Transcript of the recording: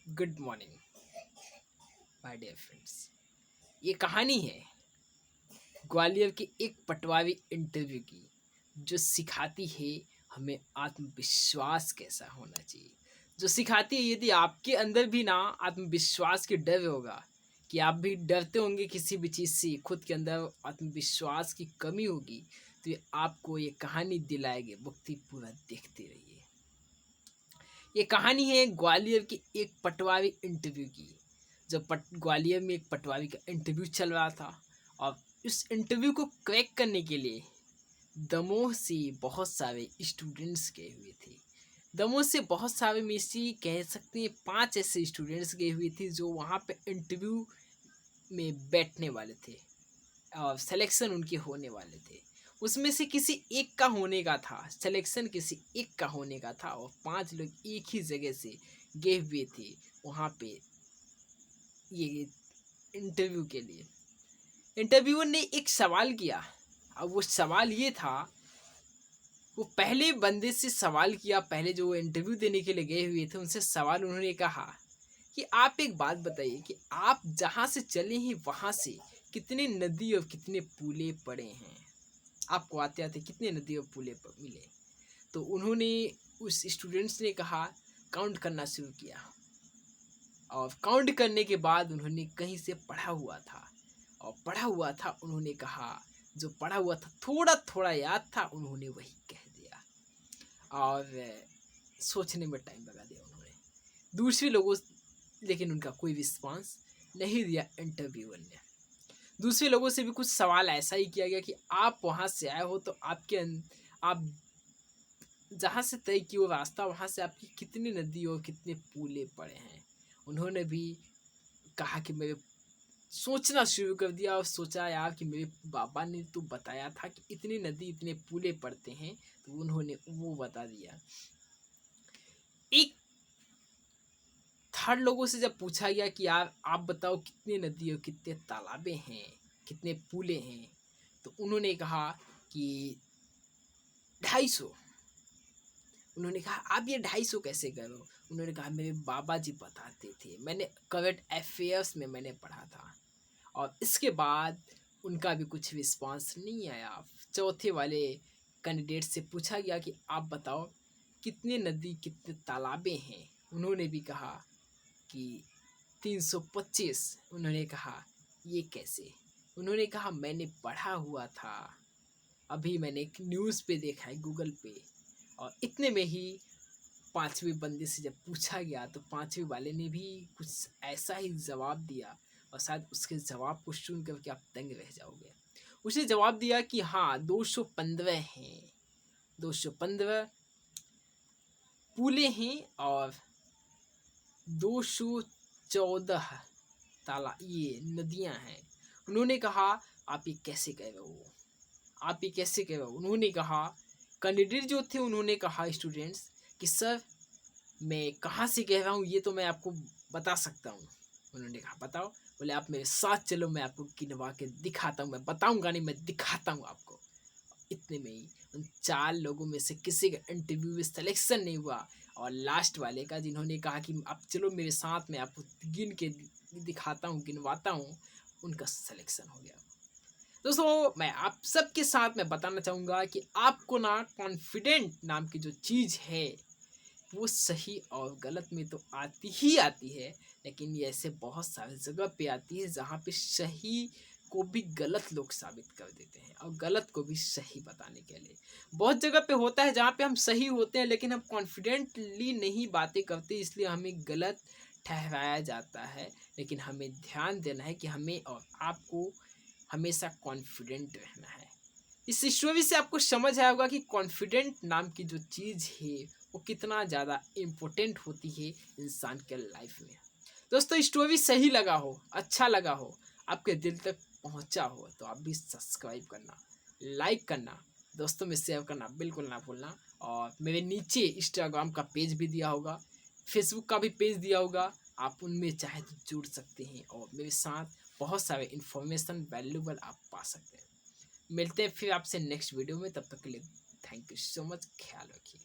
Good morning my dear friends. ये कहानी है ग्वालियर के एक पटवारी इंटरव्यू की, जो सिखाती है हमें आत्मविश्वास कैसा होना चाहिए। जो सिखाती है यदि आपके अंदर भी ना आत्मविश्वास की डर होगा, कि आप भी डरते होंगे किसी भी चीज़ से, खुद के अंदर आत्मविश्वास की कमी होगी, तो ये आपको ये कहानी दिलाएगी। मुक्ति पूरा देखते रहिए। ये कहानी है ग्वालियर की एक पटवारी इंटरव्यू की। जब ग्वालियर में एक पटवारी का इंटरव्यू चल रहा था, और इस इंटरव्यू को क्रैक करने के लिए दमोह से बहुत सारे स्टूडेंट्स गए हुए थे। दमोह से बहुत सारे में से कह सकते हैं 5 ऐसे स्टूडेंट्स गए हुए थे जो वहाँ पे इंटरव्यू में बैठने वाले थे और सिलेक्शन उनके होने वाले थे। उसमें से किसी एक का होने का था, सिलेक्शन किसी एक का होने का था, और 5 लोग एक ही जगह से गए हुए थे वहाँ पे ये इंटरव्यू के लिए। इंटरव्यूअर ने एक सवाल किया। अब वो सवाल ये था, वो पहले बंदे से सवाल किया, पहले जो इंटरव्यू देने के लिए गए हुए थे उनसे सवाल उन्होंने कहा कि आप एक बात बताइए कि आप जहाँ से चले हैं वहाँ से कितने नदी और कितने पुले पड़े हैं। आपको आते आते कितने नदी और पुले मिले। तो उन्होंने उस स्टूडेंट्स ने कहा, काउंट करना शुरू किया, और काउंट करने के बाद उन्होंने कहीं से पढ़ा हुआ था, और पढ़ा हुआ था उन्होंने कहा, जो पढ़ा हुआ था थोड़ा थोड़ा याद था उन्होंने वही कह दिया, और सोचने में टाइम लगा दिया उन्होंने। दूसरे लोगों लेकिन उनका कोई रिस्पांस नहीं दिया इंटरव्यूअर ने। दूसरे लोगों से भी कुछ सवाल ऐसा ही किया गया कि आप वहाँ से आए हो तो आप जहाँ से तय किए वो रास्ता, वहाँ से आपकी कितनी नदी और कितने पुले पड़े हैं। उन्होंने भी कहा कि मेरे सोचना शुरू कर दिया, और सोचा यार कि मेरे बाबा ने तो बताया था कि इतनी नदी इतने पुले पड़ते हैं, तो उन्होंने वो बता दिया। एक थर्ड लोगों से जब पूछा गया कि यार आप बताओ कितनी नदी और कितने तालाबे हैं, कितने पुले हैं, तो उन्होंने कहा कि 250। उन्होंने कहा आप ये 250 कैसे करो। उन्होंने कहा मेरे बाबा जी बताते थे, मैंने करंट अफेयर्स में मैंने पढ़ा था। और इसके बाद उनका भी कुछ रिस्पांस नहीं आया। चौथे वाले कैंडिडेट से पूछा गया कि आप बताओ कितने नदी कितने तालाबे हैं। उन्होंने भी कहा कि 325। उन्होंने कहा ये कैसे। उन्होंने कहा मैंने पढ़ा हुआ था, अभी मैंने एक न्यूज़ पे देखा है गूगल पे। और इतने में ही पांचवें बंदे से जब पूछा गया तो पांचवें वाले ने भी कुछ ऐसा ही जवाब दिया, और शायद उसके जवाब को सुन करके आप दंग रह जाओगे। उसने जवाब दिया कि हाँ 215 हैं, 215 पुले हैं, और 214 ये नदियां हैं। उन्होंने कहा आप ये कैसे कह रहे हो, आप ये कैसे कह रहे हो। उन्होंने कहा, कैंडिडेट जो थे उन्होंने कहा स्टूडेंट्स कि सर मैं कहाँ से कह रहा हूँ ये तो मैं आपको बता सकता हूँ। उन्होंने कहा बताओ। बोले आप मेरे साथ चलो, मैं आपको गिनवा के दिखाता हूँ। मैं बताऊँगा नहीं, मैं दिखाता हूँ आपको। इतने में ही उन 4 लोगों में से किसी का इंटरव्यू में सिलेक्शन नहीं हुआ, और लास्ट वाले का, जिन्होंने कहा कि आप चलो मेरे साथ, मैं आपको गिन के दिखाता हूँ, गिनवाता हूँ, उनका सिलेक्शन हो गया। दोस्तों मैं आप सबके साथ मैं बताना चाहूँगा कि आपको ना कॉन्फिडेंट नाम की जो चीज़ है वो सही और गलत में तो आती ही आती है, लेकिन ये ऐसे बहुत सारे जगह पे आती है जहाँ पे सही को भी गलत लोग साबित कर देते हैं, और गलत को भी सही बताने के लिए। बहुत जगह पे होता है जहाँ पे हम सही होते हैं लेकिन हम कॉन्फिडेंटली नहीं बातें करते, इसलिए हमें गलत ठहराया जाता है। लेकिन हमें ध्यान देना है कि हमें और आपको हमेशा कॉन्फिडेंट रहना है। इस स्टोरी से आपको समझ आया होगा कि कॉन्फिडेंट नाम की जो चीज़ है वो कितना ज़्यादा इम्पोर्टेंट होती है इंसान के लाइफ में। दोस्तों स्टोरी सही लगा हो, अच्छा लगा हो, आपके दिल तक पहुंचा हो, तो आप भी सब्सक्राइब करना, लाइक करना, दोस्तों में शेयर करना बिल्कुल ना भूलना। और मेरे नीचे इंस्टाग्राम का पेज भी दिया होगा, फेसबुक का भी पेज दिया होगा, आप उनमें चाहे तो जुड़ सकते हैं और मेरे साथ बहुत सारे इन्फॉर्मेशन वैल्यूबल आप पा सकते हैं। मिलते हैं फिर आपसे नेक्स्ट वीडियो में, तब तक के लिए थैंक यू सो मच, ख्याल रखिए।